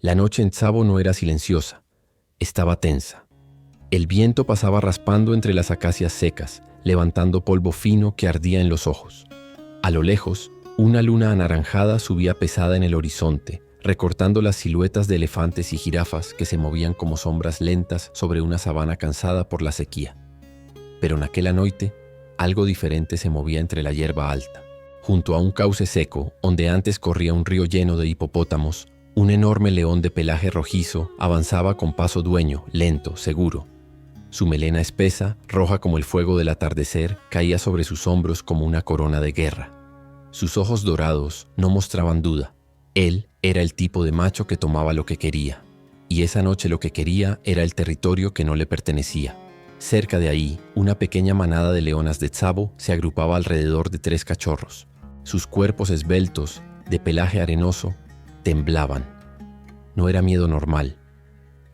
La noche en Tsavo no era silenciosa, estaba tensa. El viento pasaba raspando entre las acacias secas, levantando polvo fino que ardía en los ojos. A lo lejos, una luna anaranjada subía pesada en el horizonte, recortando las siluetas de elefantes y jirafas que se movían como sombras lentas sobre una sabana cansada por la sequía. Pero en aquella noche, algo diferente se movía entre la hierba alta. Junto a un cauce seco, donde antes corría un río lleno de hipopótamos, un enorme león de pelaje rojizo avanzaba con paso dueño, lento, seguro. Su melena espesa, roja como el fuego del atardecer, caía sobre sus hombros como una corona de guerra. Sus ojos dorados no mostraban duda. Él era el tipo de macho que tomaba lo que quería. Y esa noche lo que quería era el territorio que no le pertenecía. Cerca de ahí, una pequeña manada de leonas de Tsavo se agrupaba alrededor de 3 cachorros. Sus cuerpos esbeltos, de pelaje arenoso, temblaban. No era miedo normal.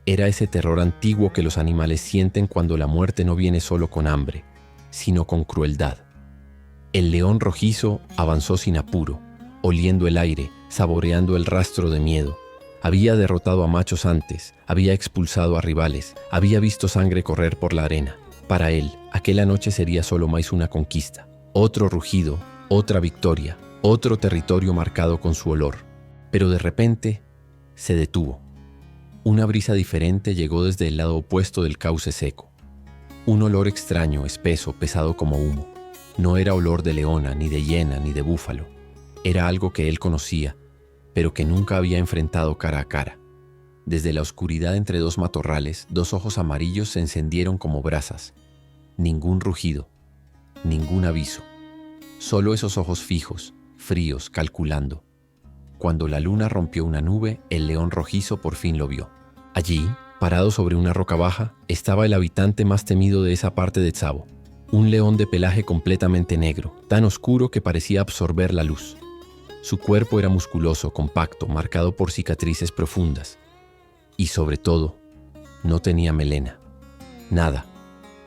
Era ese terror antiguo que los animales sienten cuando la muerte no viene solo con hambre, sino con crueldad. El león rojizo avanzó sin apuro, oliendo el aire, saboreando el rastro de miedo. Había derrotado a machos antes, había expulsado a rivales, había visto sangre correr por la arena. Para él, aquella noche sería solo más una conquista. Otro rugido, otra victoria, otro territorio marcado con su olor. Pero de repente, se detuvo. Una brisa diferente llegó desde el lado opuesto del cauce seco. Un olor extraño, espeso, pesado como humo. No era olor de leona, ni de hiena, ni de búfalo. Era algo que él conocía, pero que nunca había enfrentado cara a cara. Desde la oscuridad entre 2 matorrales, 2 ojos amarillos se encendieron como brasas. Ningún rugido, ningún aviso. Solo esos ojos fijos, fríos, calculando. Cuando la luna rompió una nube, el león rojizo por fin lo vio. Allí, parado sobre una roca baja, estaba el habitante más temido de esa parte de Tsavo. Un león de pelaje completamente negro, tan oscuro que parecía absorber la luz. Su cuerpo era musculoso, compacto, marcado por cicatrices profundas. Y sobre todo, no tenía melena. Nada,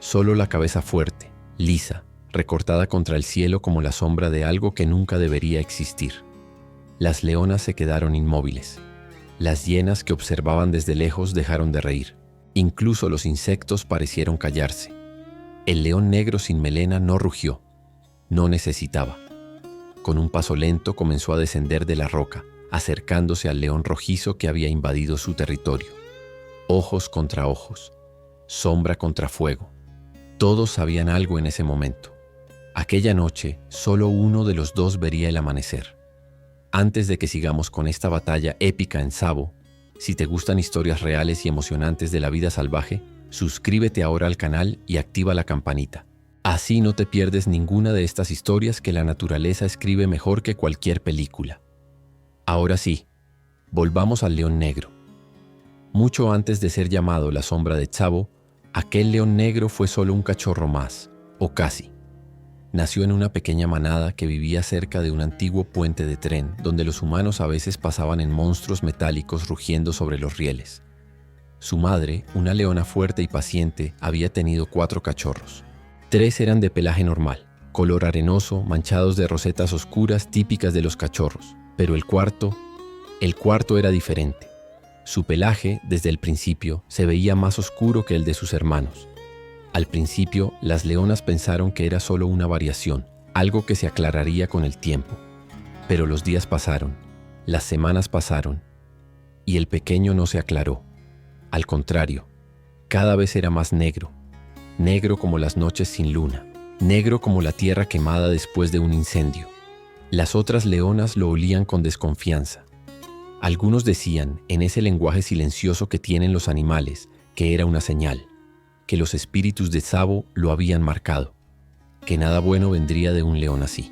solo la cabeza fuerte, lisa, recortada contra el cielo como la sombra de algo que nunca debería existir. Las leonas se quedaron inmóviles. Las hienas que observaban desde lejos dejaron de reír. Incluso los insectos parecieron callarse. El león negro sin melena no rugió. No necesitaba. Con un paso lento comenzó a descender de la roca, acercándose al león rojizo que había invadido su territorio. Ojos contra ojos, sombra contra fuego. Todos sabían algo en ese momento. Aquella noche, solo uno de los 2 vería el amanecer. Antes de que sigamos con esta batalla épica en Tsavo, si te gustan historias reales y emocionantes de la vida salvaje, suscríbete ahora al canal y activa la campanita. Así no te pierdes ninguna de estas historias que la naturaleza escribe mejor que cualquier película. Ahora sí, volvamos al león negro. Mucho antes de ser llamado la sombra de Tsavo, aquel león negro fue solo un cachorro más, o casi. Nació en una pequeña manada que vivía cerca de un antiguo puente de tren, donde los humanos a veces pasaban en monstruos metálicos rugiendo sobre los rieles. Su madre, una leona fuerte y paciente, había tenido 4 cachorros. 3 eran de pelaje normal, color arenoso, manchados de rosetas oscuras típicas de los cachorros. Pero el cuarto era diferente. Su pelaje, desde el principio, se veía más oscuro que el de sus hermanos. Al principio, las leonas pensaron que era solo una variación, algo que se aclararía con el tiempo. Pero los días pasaron, las semanas pasaron, y el pequeño no se aclaró. Al contrario, cada vez era más negro, negro como las noches sin luna, negro como la tierra quemada después de un incendio. Las otras leonas lo olían con desconfianza. Algunos decían, en ese lenguaje silencioso que tienen los animales, que era una señal, que los espíritus de Tsavo lo habían marcado, que nada bueno vendría de un león así.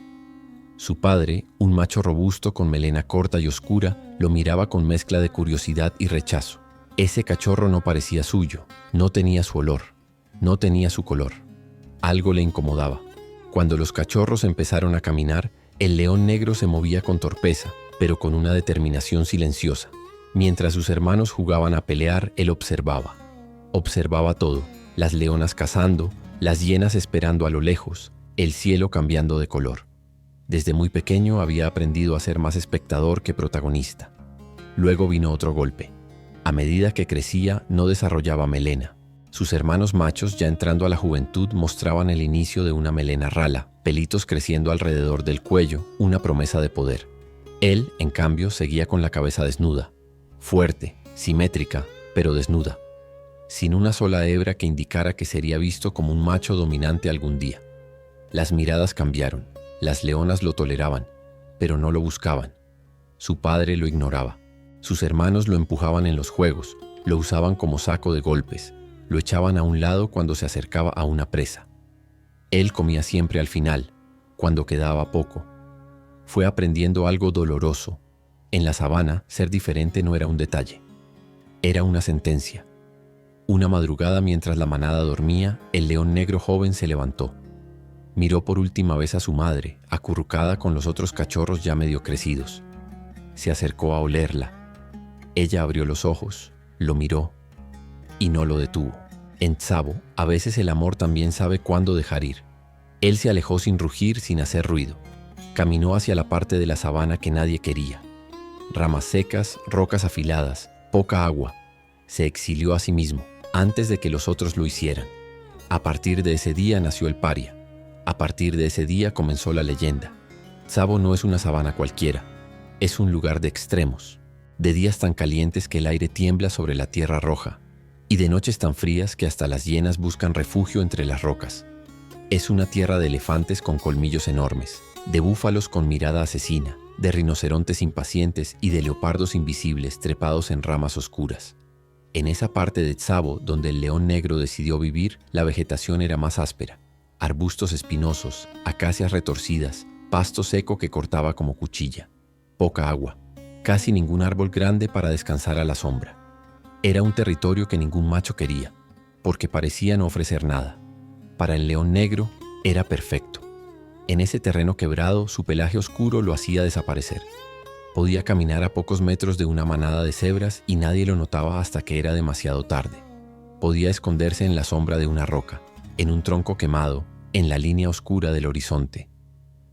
Su padre, un macho robusto con melena corta y oscura, lo miraba con mezcla de curiosidad y rechazo. Ese cachorro no parecía suyo, no tenía su olor, no tenía su color. Algo le incomodaba. Cuando los cachorros empezaron a caminar, el león negro se movía con torpeza, pero con una determinación silenciosa. Mientras sus hermanos jugaban a pelear, él observaba. Observaba todo. Las leonas cazando, las hienas esperando a lo lejos, el cielo cambiando de color. Desde muy pequeño había aprendido a ser más espectador que protagonista. Luego vino otro golpe. A medida que crecía, no desarrollaba melena. Sus hermanos machos, ya entrando a la juventud, mostraban el inicio de una melena rala, pelitos creciendo alrededor del cuello, una promesa de poder. Él, en cambio, seguía con la cabeza desnuda, fuerte, simétrica, pero desnuda, sin una sola hebra que indicara que sería visto como un macho dominante algún día. Las miradas cambiaron, las leonas lo toleraban, pero no lo buscaban. Su padre lo ignoraba. Sus hermanos lo empujaban en los juegos, lo usaban como saco de golpes, lo echaban a un lado cuando se acercaba a una presa. Él comía siempre al final, cuando quedaba poco. Fue aprendiendo algo doloroso. En la sabana, ser diferente no era un detalle. Era una sentencia. Una madrugada, mientras la manada dormía, el león negro joven se levantó. Miró por última vez a su madre, acurrucada con los otros cachorros ya medio crecidos. Se acercó a olerla. Ella abrió los ojos, lo miró y no lo detuvo. En Tsavo, a veces el amor también sabe cuándo dejar ir. Él se alejó sin rugir, sin hacer ruido. Caminó hacia la parte de la sabana que nadie quería. Ramas secas, rocas afiladas, poca agua. Se exilió a sí mismo, antes de que los otros lo hicieran. A partir de ese día nació el paria. A partir de ese día comenzó la leyenda. Tsavo no es una sabana cualquiera. Es un lugar de extremos, de días tan calientes que el aire tiembla sobre la tierra roja, y de noches tan frías que hasta las hienas buscan refugio entre las rocas. Es una tierra de elefantes con colmillos enormes, de búfalos con mirada asesina, de rinocerontes impacientes y de leopardos invisibles trepados en ramas oscuras. En esa parte de Tsavo donde el león negro decidió vivir, la vegetación era más áspera. Arbustos espinosos, acacias retorcidas, pasto seco que cortaba como cuchilla. Poca agua, casi ningún árbol grande para descansar a la sombra. Era un territorio que ningún macho quería, porque parecía no ofrecer nada. Para el león negro era perfecto. En ese terreno quebrado, su pelaje oscuro lo hacía desaparecer. Podía caminar a pocos metros de una manada de cebras y nadie lo notaba hasta que era demasiado tarde. Podía esconderse en la sombra de una roca, en un tronco quemado, en la línea oscura del horizonte.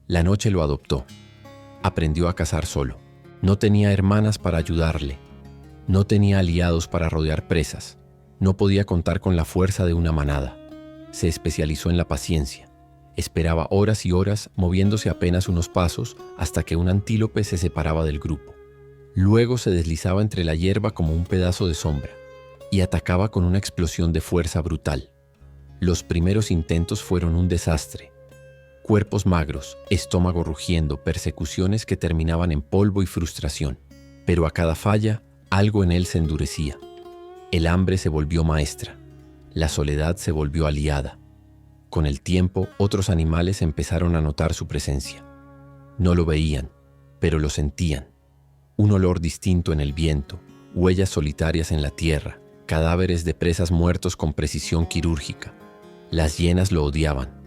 La noche lo adoptó. Aprendió a cazar solo. No tenía hermanas para ayudarle. No tenía aliados para rodear presas. No podía contar con la fuerza de una manada. Se especializó en la paciencia. Esperaba horas y horas, moviéndose apenas unos pasos, hasta que un antílope se separaba del grupo. Luego se deslizaba entre la hierba como un pedazo de sombra, y atacaba con una explosión de fuerza brutal. Los primeros intentos fueron un desastre. Cuerpos magros, estómago rugiendo, persecuciones que terminaban en polvo y frustración. Pero a cada falla, algo en él se endurecía. El hambre se volvió maestra. La soledad se volvió aliada. Con el tiempo, otros animales empezaron a notar su presencia. No lo veían, pero lo sentían. Un olor distinto en el viento, huellas solitarias en la tierra, cadáveres de presas muertos con precisión quirúrgica. Las hienas lo odiaban.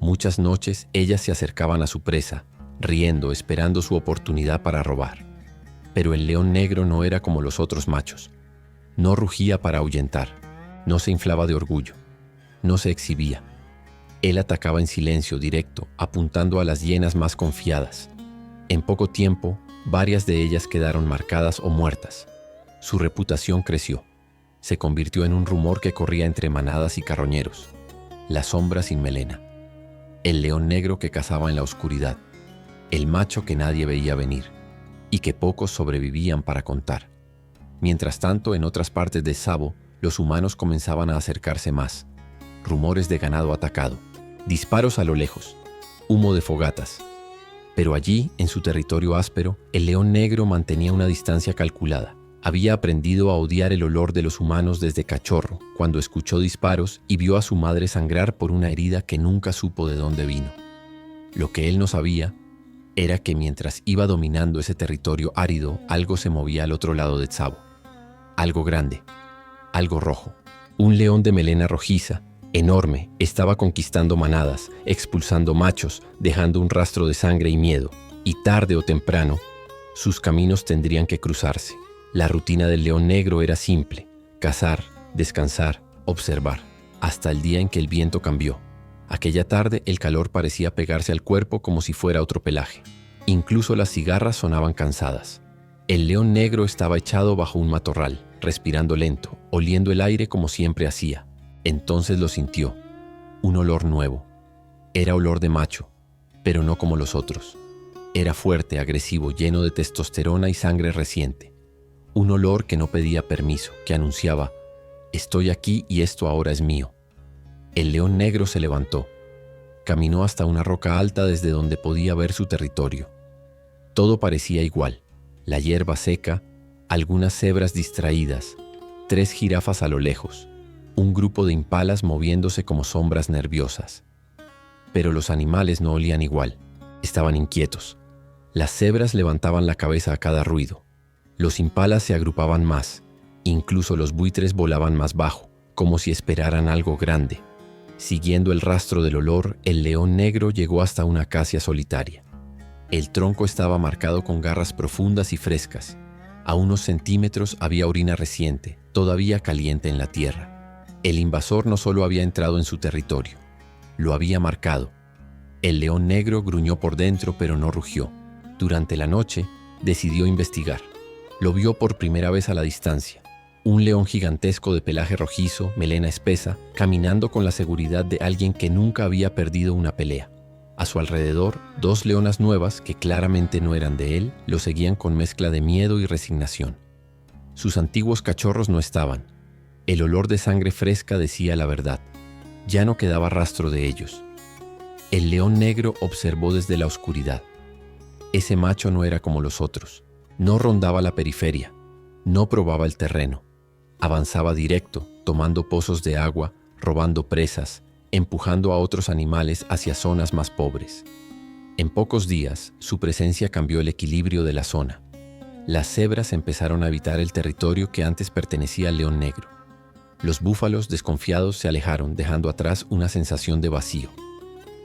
Muchas noches ellas se acercaban a su presa, riendo, esperando su oportunidad para robar. Pero el león negro no era como los otros machos. No rugía para ahuyentar, no se inflaba de orgullo, no se exhibía. Él atacaba en silencio, directo, apuntando a las hienas más confiadas. En poco tiempo, varias de ellas quedaron marcadas o muertas. Su reputación creció. Se convirtió en un rumor que corría entre manadas y carroñeros. La sombra sin melena. El león negro que cazaba en la oscuridad. El macho que nadie veía venir y que pocos sobrevivían para contar. Mientras tanto, en otras partes de Tsavo, los humanos comenzaban a acercarse más. Rumores de ganado atacado, disparos a lo lejos, humo de fogatas. Pero allí, en su territorio áspero, el león negro mantenía una distancia calculada. Había aprendido a odiar el olor de los humanos desde cachorro, cuando escuchó disparos y vio a su madre sangrar por una herida que nunca supo de dónde vino. Lo que él no sabía era que mientras iba dominando ese territorio árido, algo se movía al otro lado de Tsavo. Algo grande, algo rojo. Un león de melena rojiza, enorme, estaba conquistando manadas, expulsando machos, dejando un rastro de sangre y miedo. Y tarde o temprano, sus caminos tendrían que cruzarse. La rutina del león negro era simple: cazar, descansar, observar, hasta el día en que el viento cambió. Aquella tarde el calor parecía pegarse al cuerpo como si fuera otro pelaje. Incluso las cigarras sonaban cansadas. El león negro estaba echado bajo un matorral. respirando lento, oliendo el aire como siempre hacía. Entonces lo sintió. Un olor nuevo. Era olor de macho, pero no como los otros. Era fuerte, agresivo, lleno de testosterona y sangre reciente. Un olor que no pedía permiso, que anunciaba: estoy aquí y esto ahora es mío. El león negro se levantó. Caminó hasta una roca alta desde donde podía ver su territorio. Todo parecía igual. La hierba seca, algunas cebras distraídas, 3 jirafas a lo lejos, un grupo de impalas moviéndose como sombras nerviosas. Pero los animales no olían igual. Estaban inquietos. Las cebras levantaban la cabeza a cada ruido. Los impalas se agrupaban más. Incluso los buitres volaban más bajo, como si esperaran algo grande. Siguiendo el rastro del olor, el león negro llegó hasta una acacia solitaria. El tronco estaba marcado con garras profundas y frescas. A unos centímetros había orina reciente, todavía caliente en la tierra. El invasor no solo había entrado en su territorio, lo había marcado. El león negro gruñó por dentro, pero no rugió. Durante la noche, decidió investigar. Lo vio por primera vez a la distancia. Un león gigantesco de pelaje rojizo, melena espesa, caminando con la seguridad de alguien que nunca había perdido una pelea. A su alrededor, 2 leonas nuevas, que claramente no eran de él, lo seguían con mezcla de miedo y resignación. Sus antiguos cachorros no estaban. El olor de sangre fresca decía la verdad. Ya no quedaba rastro de ellos. El león negro observó desde la oscuridad. Ese macho no era como los otros. No rondaba la periferia. No probaba el terreno. Avanzaba directo, tomando pozos de agua, robando presas, empujando a otros animales hacia zonas más pobres. En pocos días, su presencia cambió el equilibrio de la zona. Las cebras empezaron a habitar el territorio que antes pertenecía al león negro. Los búfalos, desconfiados, se alejaron, dejando atrás una sensación de vacío.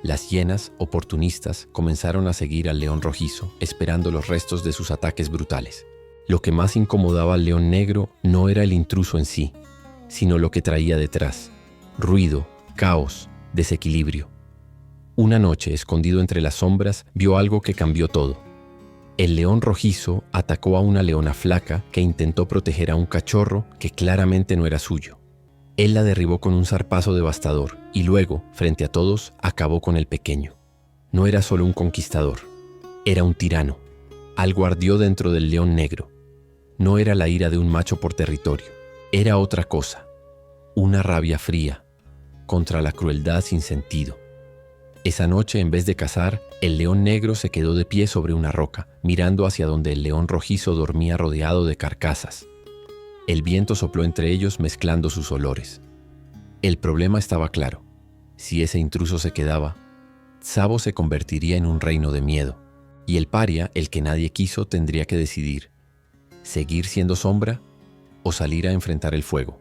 Las hienas, oportunistas, comenzaron a seguir al león rojizo, esperando los restos de sus ataques brutales. Lo que más incomodaba al león negro no era el intruso en sí, sino lo que traía detrás: ruido, caos, desequilibrio. Una noche, escondido entre las sombras, vio algo que cambió todo. El león rojizo atacó a una leona flaca que intentó proteger a un cachorro que claramente no era suyo. Él la derribó con un zarpazo devastador y luego, frente a todos, acabó con el pequeño. No era solo un conquistador, era un tirano. Algo ardió dentro del león negro. No era la ira de un macho por territorio, era otra cosa. Una rabia fría contra la crueldad sin sentido. Esa noche, en vez de cazar, el león negro se quedó de pie sobre una roca, mirando hacia donde el león rojizo dormía rodeado de carcasas. El viento sopló entre ellos mezclando sus olores. El problema estaba claro. Si ese intruso se quedaba, Tsavo se convertiría en un reino de miedo. Y el paria, el que nadie quiso, tendría que decidir: ¿seguir siendo sombra o salir a enfrentar el fuego?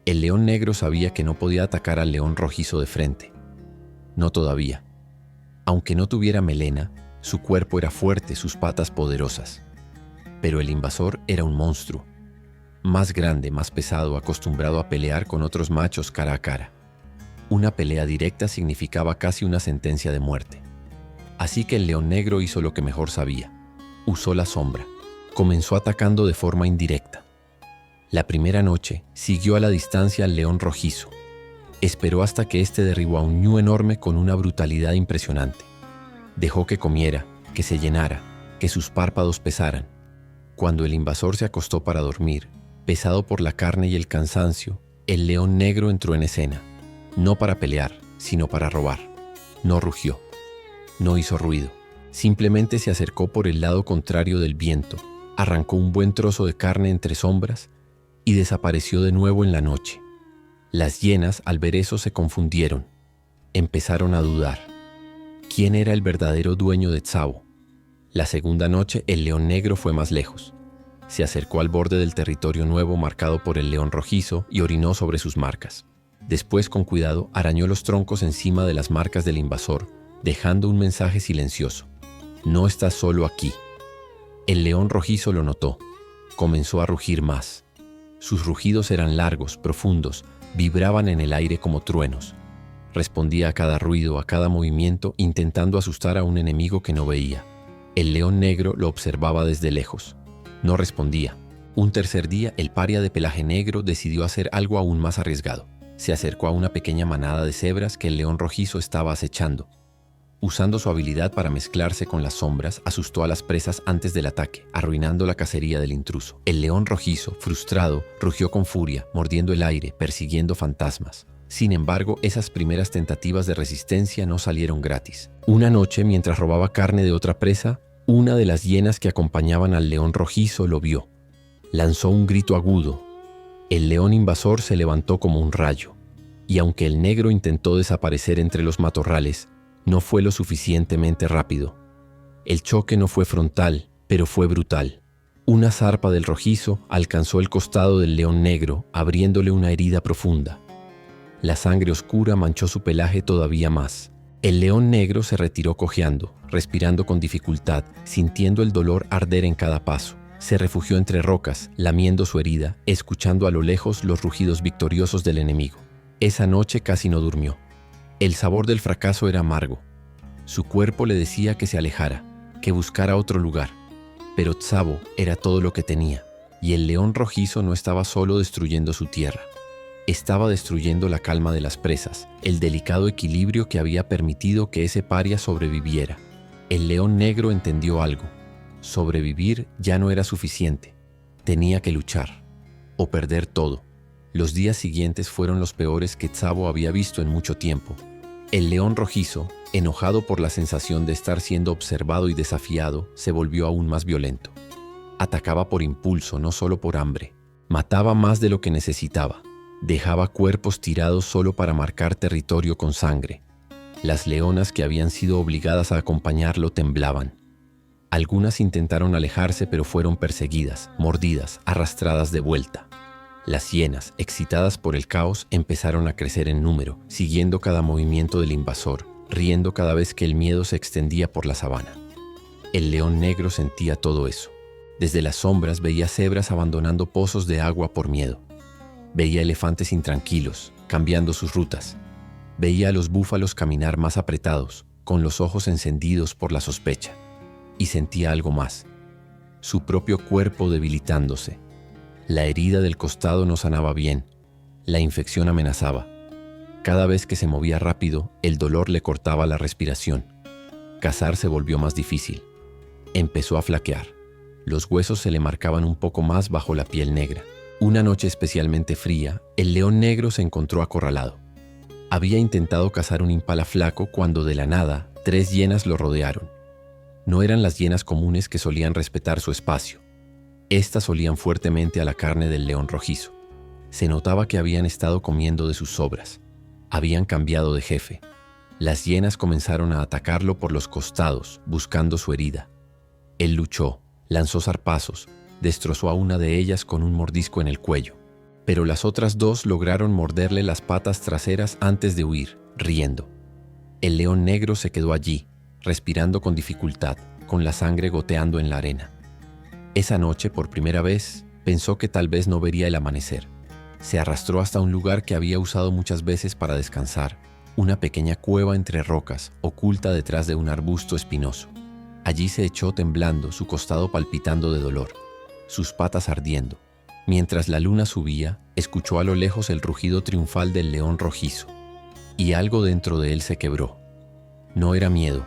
El león negro sabía que no podía atacar al león rojizo de frente. No todavía. Aunque no tuviera melena, su cuerpo era fuerte, sus patas poderosas. Pero el invasor era un monstruo. Más grande, más pesado, acostumbrado a pelear con otros machos cara a cara. Una pelea directa significaba casi una sentencia de muerte. Así que el león negro hizo lo que mejor sabía. Usó la sombra. Comenzó atacando de forma indirecta. La primera noche, siguió a la distancia al león rojizo. Esperó hasta que éste derribó a un ñu enorme con una brutalidad impresionante. Dejó que comiera, que se llenara, que sus párpados pesaran. Cuando el invasor se acostó para dormir, pesado por la carne y el cansancio, el león negro entró en escena. No para pelear, sino para robar. No rugió. No hizo ruido. Simplemente se acercó por el lado contrario del viento, arrancó un buen trozo de carne entre sombras y desapareció de nuevo en la noche. Las hienas, al ver eso, se confundieron. Empezaron a dudar. ¿Quién era el verdadero dueño de Tsavo? La segunda noche, el león negro fue más lejos. Se acercó al borde del territorio nuevo marcado por el león rojizo y orinó sobre sus marcas. Después, con cuidado, arañó los troncos encima de las marcas del invasor, dejando un mensaje silencioso: no estás solo aquí. El león rojizo lo notó. Comenzó a rugir más. Sus rugidos eran largos, profundos, vibraban en el aire como truenos. Respondía a cada ruido, a cada movimiento, intentando asustar a un enemigo que no veía. El león negro lo observaba desde lejos. No respondía. Un tercer día, el paria de pelaje negro decidió hacer algo aún más arriesgado. Se acercó a una pequeña manada de cebras que el león rojizo estaba acechando. Usando su habilidad para mezclarse con las sombras, asustó a las presas antes del ataque, arruinando la cacería del intruso. El león rojizo, frustrado, rugió con furia, mordiendo el aire, persiguiendo fantasmas. Sin embargo, esas primeras tentativas de resistencia no salieron gratis. Una noche, mientras robaba carne de otra presa, una de las hienas que acompañaban al león rojizo lo vio. Lanzó un grito agudo. El león invasor se levantó como un rayo, y aunque el negro intentó desaparecer entre los matorrales, no fue lo suficientemente rápido. El choque no fue frontal, pero fue brutal. Una zarpa del rojizo alcanzó el costado del león negro, abriéndole una herida profunda. La sangre oscura manchó su pelaje todavía más. El león negro se retiró cojeando, respirando con dificultad, sintiendo el dolor arder en cada paso. Se refugió entre rocas, lamiendo su herida, escuchando a lo lejos los rugidos victoriosos del enemigo. Esa noche casi no durmió. El sabor del fracaso era amargo. Su cuerpo le decía que se alejara, que buscara otro lugar. Pero Tsavo era todo lo que tenía, y el león rojizo no estaba solo destruyendo su tierra. Estaba destruyendo la calma de las presas, el delicado equilibrio que había permitido que ese paria sobreviviera. El león negro entendió algo. Sobrevivir ya no era suficiente. Tenía que luchar, o perder todo. Los días siguientes fueron los peores que Tsavo había visto en mucho tiempo. El león rojizo, enojado por la sensación de estar siendo observado y desafiado, se volvió aún más violento. Atacaba por impulso, no solo por hambre. Mataba más de lo que necesitaba. Dejaba cuerpos tirados solo para marcar territorio con sangre. Las leonas que habían sido obligadas a acompañarlo temblaban. Algunas intentaron alejarse, pero fueron perseguidas, mordidas, arrastradas de vuelta. Las hienas, excitadas por el caos, empezaron a crecer en número, siguiendo cada movimiento del invasor, riendo cada vez que el miedo se extendía por la sabana. El león negro sentía todo eso. Desde las sombras veía cebras abandonando pozos de agua por miedo. Veía elefantes intranquilos, cambiando sus rutas. Veía a los búfalos caminar más apretados, con los ojos encendidos por la sospecha. Y sentía algo más. Su propio cuerpo debilitándose. La herida del costado no sanaba bien. La infección amenazaba. Cada vez que se movía rápido, el dolor le cortaba la respiración. Cazar se volvió más difícil. Empezó a flaquear. Los huesos se le marcaban un poco más bajo la piel negra. Una noche especialmente fría, el león negro se encontró acorralado. Había intentado cazar un impala flaco cuando de la nada 3 hienas lo rodearon. No eran las hienas comunes que solían respetar su espacio. Estas olían fuertemente a la carne del león rojizo. Se notaba que habían estado comiendo de sus sobras. Habían cambiado de jefe. Las hienas comenzaron a atacarlo por los costados, buscando su herida. Él luchó, lanzó zarpazos, destrozó a una de ellas con un mordisco en el cuello. Pero las otras 2 lograron morderle las patas traseras antes de huir, riendo. El león negro se quedó allí, respirando con dificultad, con la sangre goteando en la arena. Esa noche, por primera vez, pensó que tal vez no vería el amanecer. Se arrastró hasta un lugar que había usado muchas veces para descansar, una pequeña cueva entre rocas, oculta detrás de un arbusto espinoso. Allí se echó temblando, su costado palpitando de dolor, sus patas ardiendo. Mientras la luna subía, escuchó a lo lejos el rugido triunfal del león rojizo, y algo dentro de él se quebró. No era miedo,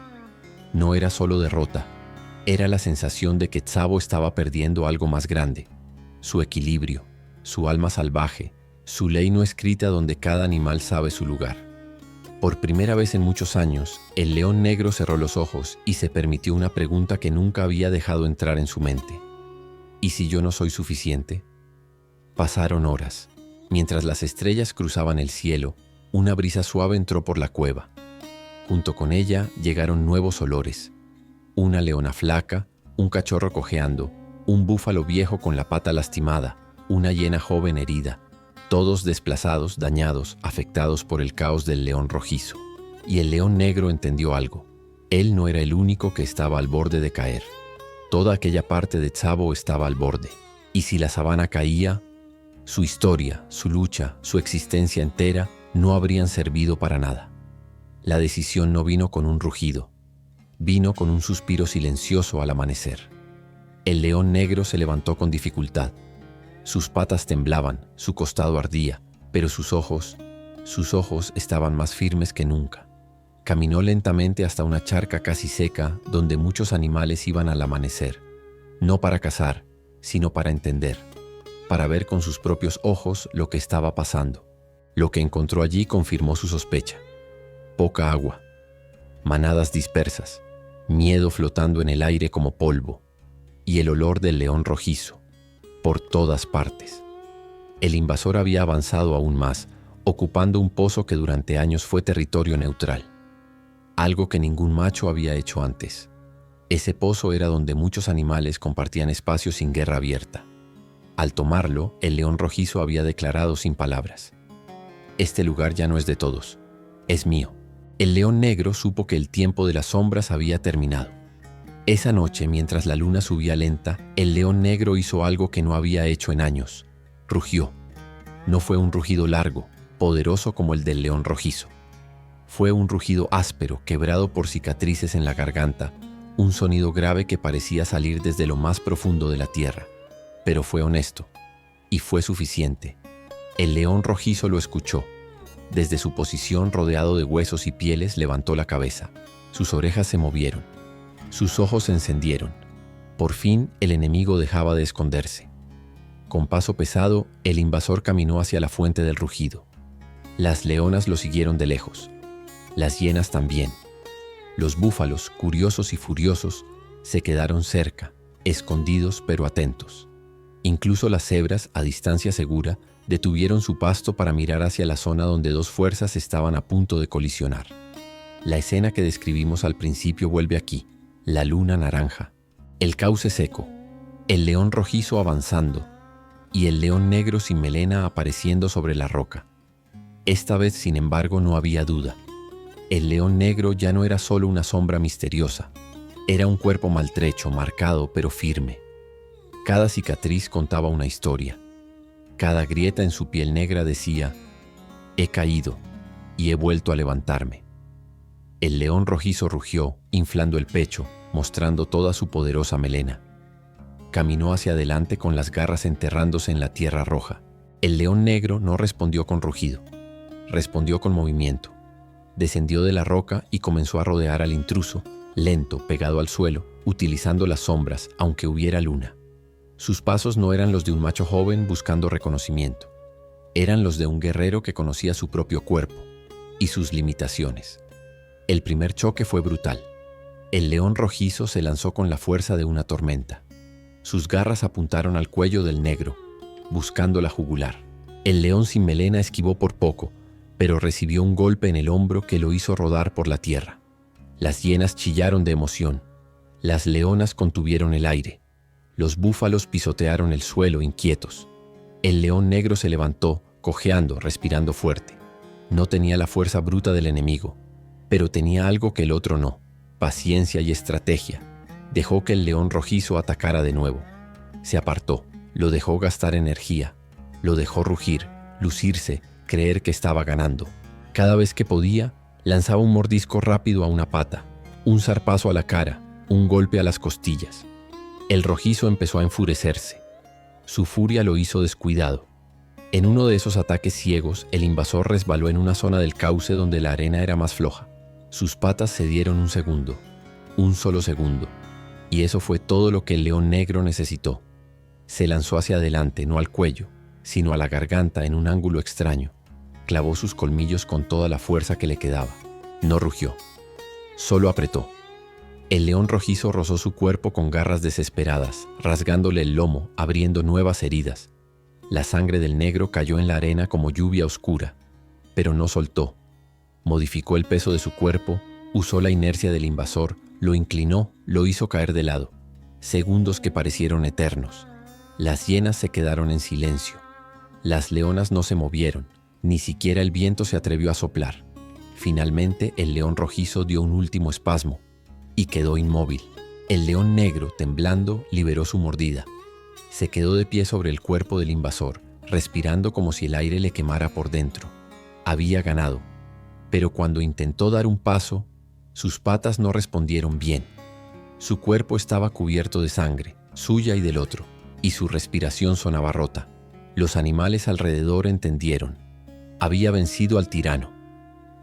no era solo derrota, era la sensación de que Tsavo estaba perdiendo algo más grande, su equilibrio, su alma salvaje, su ley no escrita donde cada animal sabe su lugar. Por primera vez en muchos años, el león negro cerró los ojos y se permitió una pregunta que nunca había dejado entrar en su mente. ¿Y si yo no soy suficiente? Pasaron horas. Mientras las estrellas cruzaban el cielo, una brisa suave entró por la cueva. Junto con ella llegaron nuevos olores. Una leona flaca, un cachorro cojeando, un búfalo viejo con la pata lastimada, una hiena joven herida, todos desplazados, dañados, afectados por el caos del león rojizo. Y el león negro entendió algo. Él no era el único que estaba al borde de caer. Toda aquella parte de Tsavo estaba al borde. Y si la sabana caía, su historia, su lucha, su existencia entera no habrían servido para nada. La decisión no vino con un rugido. Vino con un suspiro silencioso al amanecer. El león negro se levantó con dificultad. Sus patas temblaban, su costado ardía, pero sus ojos estaban más firmes que nunca. Caminó lentamente hasta una charca casi seca donde muchos animales iban al amanecer, no para cazar, sino para entender, para ver con sus propios ojos lo que estaba pasando. Lo que encontró allí confirmó su sospecha. Poca agua, manadas dispersas, miedo flotando en el aire como polvo, y el olor del león rojizo, por todas partes. El invasor había avanzado aún más, ocupando un pozo que durante años fue territorio neutral, algo que ningún macho había hecho antes. Ese pozo era donde muchos animales compartían espacio sin guerra abierta. Al tomarlo, el león rojizo había declarado sin palabras: «Este lugar ya no es de todos, es mío». El león negro supo que el tiempo de las sombras había terminado. Esa noche, mientras la luna subía lenta, el león negro hizo algo que no había hecho en años. Rugió. No fue un rugido largo, poderoso como el del león rojizo. Fue un rugido áspero, quebrado por cicatrices en la garganta, un sonido grave que parecía salir desde lo más profundo de la tierra. Pero fue honesto, y fue suficiente. El león rojizo lo escuchó. Desde su posición rodeado de huesos y pieles levantó la cabeza. Sus orejas se movieron. Sus ojos se encendieron. Por fin el enemigo dejaba de esconderse. Con paso pesado, el invasor caminó hacia la fuente del rugido. Las leonas lo siguieron de lejos. Las hienas también. Los búfalos, curiosos y furiosos, se quedaron cerca, escondidos pero atentos. Incluso las cebras, a distancia segura, detuvieron su pasto para mirar hacia la zona donde dos fuerzas estaban a punto de colisionar. La escena que describimos al principio vuelve aquí: la luna naranja, el cauce seco, el león rojizo avanzando y el león negro sin melena apareciendo sobre la roca. Esta vez, sin embargo, no había duda. El león negro ya no era solo una sombra misteriosa, era un cuerpo maltrecho, marcado pero firme. Cada cicatriz contaba una historia. Cada grieta en su piel negra decía: «He caído y he vuelto a levantarme». El león rojizo rugió, inflando el pecho, mostrando toda su poderosa melena. Caminó hacia adelante con las garras enterrándose en la tierra roja. El león negro no respondió con rugido, respondió con movimiento. Descendió de la roca y comenzó a rodear al intruso, lento, pegado al suelo, utilizando las sombras, aunque hubiera luna. Sus pasos no eran los de un macho joven buscando reconocimiento. Eran los de un guerrero que conocía su propio cuerpo y sus limitaciones. El primer choque fue brutal. El león rojizo se lanzó con la fuerza de una tormenta. Sus garras apuntaron al cuello del negro, buscando la jugular. El león sin melena esquivó por poco, pero recibió un golpe en el hombro que lo hizo rodar por la tierra. Las hienas chillaron de emoción. Las leonas contuvieron el aire. Los búfalos pisotearon el suelo inquietos. El león negro se levantó, cojeando, respirando fuerte. No tenía la fuerza bruta del enemigo, pero tenía algo que el otro no: paciencia y estrategia. Dejó que el león rojizo atacara de nuevo. Se apartó, lo dejó gastar energía, lo dejó rugir, lucirse, creer que estaba ganando. Cada vez que podía, lanzaba un mordisco rápido a una pata, un zarpazo a la cara, un golpe a las costillas. El rojizo empezó a enfurecerse. Su furia lo hizo descuidado. En uno de esos ataques ciegos, el invasor resbaló en una zona del cauce donde la arena era más floja. Sus patas cedieron un segundo, un solo segundo, y eso fue todo lo que el león negro necesitó. Se lanzó hacia adelante, no al cuello, sino a la garganta en un ángulo extraño. Clavó sus colmillos con toda la fuerza que le quedaba. No rugió, solo apretó. El león rojizo rozó su cuerpo con garras desesperadas, rasgándole el lomo, abriendo nuevas heridas. La sangre del negro cayó en la arena como lluvia oscura, pero no soltó. Modificó el peso de su cuerpo, usó la inercia del invasor, lo inclinó, lo hizo caer de lado. Segundos que parecieron eternos. Las hienas se quedaron en silencio. Las leonas no se movieron, ni siquiera el viento se atrevió a soplar. Finalmente, el león rojizo dio un último espasmo y quedó inmóvil. El león negro, temblando, liberó su mordida. Se quedó de pie sobre el cuerpo del invasor, respirando como si el aire le quemara por dentro. Había ganado, pero cuando intentó dar un paso, sus patas no respondieron bien. Su cuerpo estaba cubierto de sangre, suya y del otro, y su respiración sonaba rota. Los animales alrededor entendieron. Había vencido al tirano.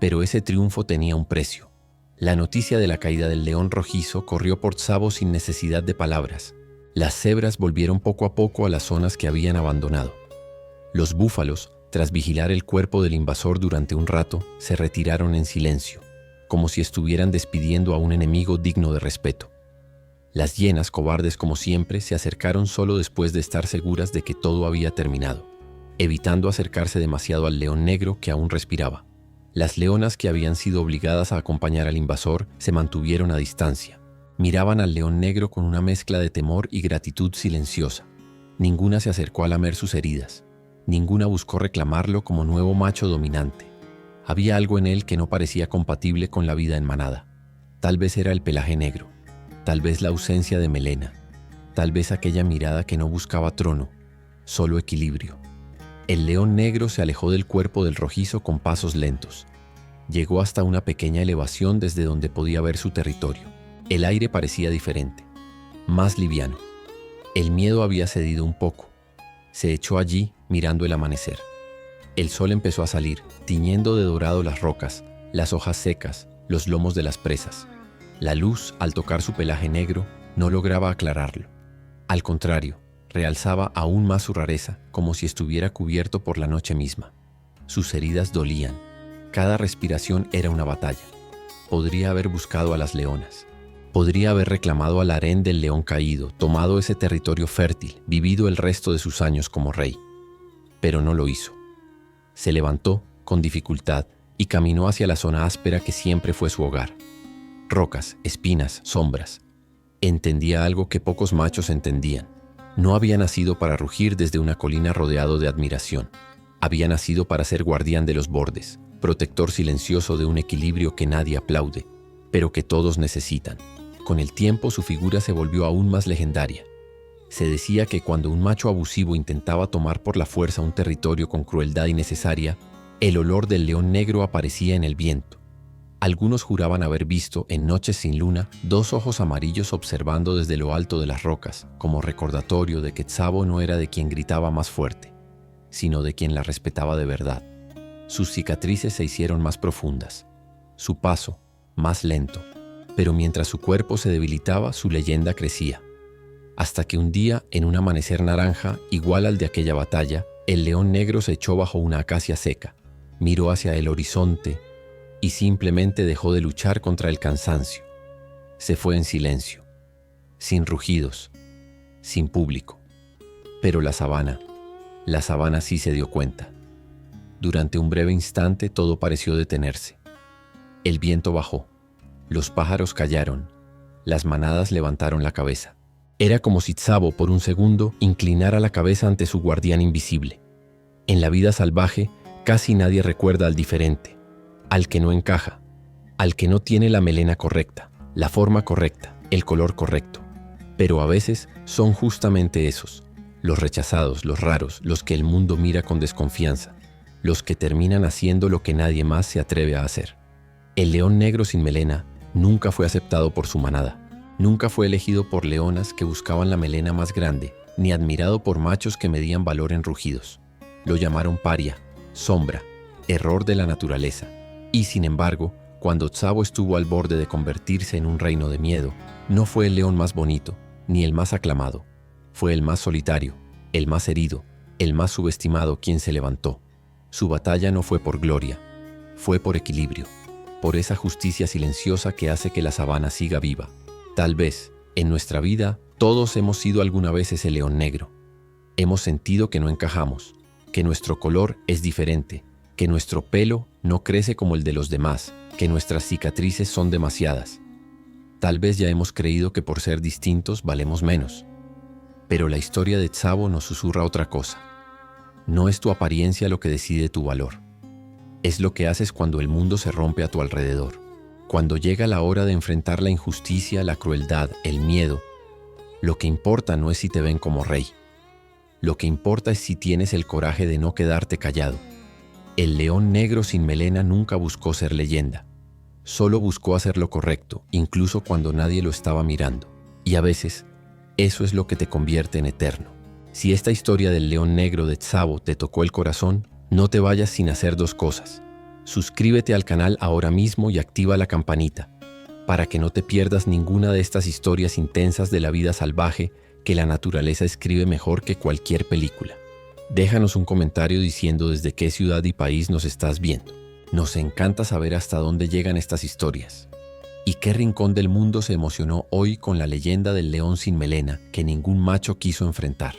Pero ese triunfo tenía un precio. La noticia de la caída del león rojizo corrió por Tsavo sin necesidad de palabras. Las cebras volvieron poco a poco a las zonas que habían abandonado. Los búfalos, tras vigilar el cuerpo del invasor durante un rato, se retiraron en silencio, como si estuvieran despidiendo a un enemigo digno de respeto. Las hienas, cobardes como siempre, se acercaron solo después de estar seguras de que todo había terminado, evitando acercarse demasiado al león negro que aún respiraba. Las leonas, que habían sido obligadas a acompañar al invasor, se mantuvieron a distancia. Miraban al león negro con una mezcla de temor y gratitud silenciosa. Ninguna se acercó a lamer sus heridas. Ninguna buscó reclamarlo como nuevo macho dominante. Había algo en él que no parecía compatible con la vida en manada. Tal vez era el pelaje negro. Tal vez la ausencia de melena. Tal vez aquella mirada que no buscaba trono, solo equilibrio. El león negro se alejó del cuerpo del rojizo con pasos lentos. Llegó hasta una pequeña elevación desde donde podía ver su territorio. El aire parecía diferente, más liviano. El miedo había cedido un poco. Se echó allí mirando el amanecer. El sol empezó a salir, tiñendo de dorado las rocas, las hojas secas, los lomos de las presas. La luz, al tocar su pelaje negro, no lograba aclararlo. Al contrario, realzaba aún más su rareza, como si estuviera cubierto por la noche misma. Sus heridas dolían. Cada respiración era una batalla. Podría haber buscado a las leonas. Podría haber reclamado al harén del león caído, tomado ese territorio fértil, vivido el resto de sus años como rey. Pero no lo hizo. Se levantó, con dificultad, y caminó hacia la zona áspera que siempre fue su hogar. Rocas, espinas, sombras. Entendía algo que pocos machos entendían. No había nacido para rugir desde una colina rodeado de admiración. Había nacido para ser guardián de los bordes, protector silencioso de un equilibrio que nadie aplaude, pero que todos necesitan. Con el tiempo su figura se volvió aún más legendaria. Se decía que cuando un macho abusivo intentaba tomar por la fuerza un territorio con crueldad innecesaria, el olor del león negro aparecía en el viento. Algunos juraban haber visto, en noches sin luna, dos ojos amarillos observando desde lo alto de las rocas, como recordatorio de que Tsavo no era de quien gritaba más fuerte, sino de quien la respetaba de verdad. Sus cicatrices se hicieron más profundas, su paso más lento, pero mientras su cuerpo se debilitaba, su leyenda crecía. Hasta que un día, en un amanecer naranja, igual al de aquella batalla, el león negro se echó bajo una acacia seca, miró hacia el horizonte, y simplemente dejó de luchar contra el cansancio. Se fue en silencio, sin rugidos, sin público. Pero la sabana sí se dio cuenta. Durante un breve instante todo pareció detenerse. El viento bajó, los pájaros callaron, las manadas levantaron la cabeza. Era como si Tsavo por un segundo inclinara la cabeza ante su guardián invisible. En la vida salvaje casi nadie recuerda al diferente, al que no encaja, al que no tiene la melena correcta, la forma correcta, el color correcto. Pero a veces son justamente esos, los rechazados, los raros, los que el mundo mira con desconfianza, los que terminan haciendo lo que nadie más se atreve a hacer. El león negro sin melena nunca fue aceptado por su manada, nunca fue elegido por leonas que buscaban la melena más grande, ni admirado por machos que medían valor en rugidos. Lo llamaron paria, sombra, error de la naturaleza. Y sin embargo, cuando Tsavo estuvo al borde de convertirse en un reino de miedo, no fue el león más bonito, ni el más aclamado. Fue el más solitario, el más herido, el más subestimado quien se levantó. Su batalla no fue por gloria, fue por equilibrio, por esa justicia silenciosa que hace que la sabana siga viva. Tal vez, en nuestra vida, todos hemos sido alguna vez ese león negro. Hemos sentido que no encajamos, que nuestro color es diferente, que nuestro pelo no crece como el de los demás, que nuestras cicatrices son demasiadas. Tal vez ya hemos creído que por ser distintos valemos menos. Pero la historia de Tsavo nos susurra otra cosa. No es tu apariencia lo que decide tu valor. Es lo que haces cuando el mundo se rompe a tu alrededor. Cuando llega la hora de enfrentar la injusticia, la crueldad, el miedo, lo que importa no es si te ven como rey. Lo que importa es si tienes el coraje de no quedarte callado. El león negro sin melena nunca buscó ser leyenda. Solo buscó hacer lo correcto, incluso cuando nadie lo estaba mirando. Y a veces, eso es lo que te convierte en eterno. Si esta historia del león negro de Tsavo te tocó el corazón, no te vayas sin hacer dos cosas. Suscríbete al canal ahora mismo y activa la campanita, para que no te pierdas ninguna de estas historias intensas de la vida salvaje que la naturaleza escribe mejor que cualquier película. Déjanos un comentario diciendo desde qué ciudad y país nos estás viendo. Nos encanta saber hasta dónde llegan estas historias. ¿Y qué rincón del mundo se emocionó hoy con la leyenda del león sin melena que ningún macho quiso enfrentar?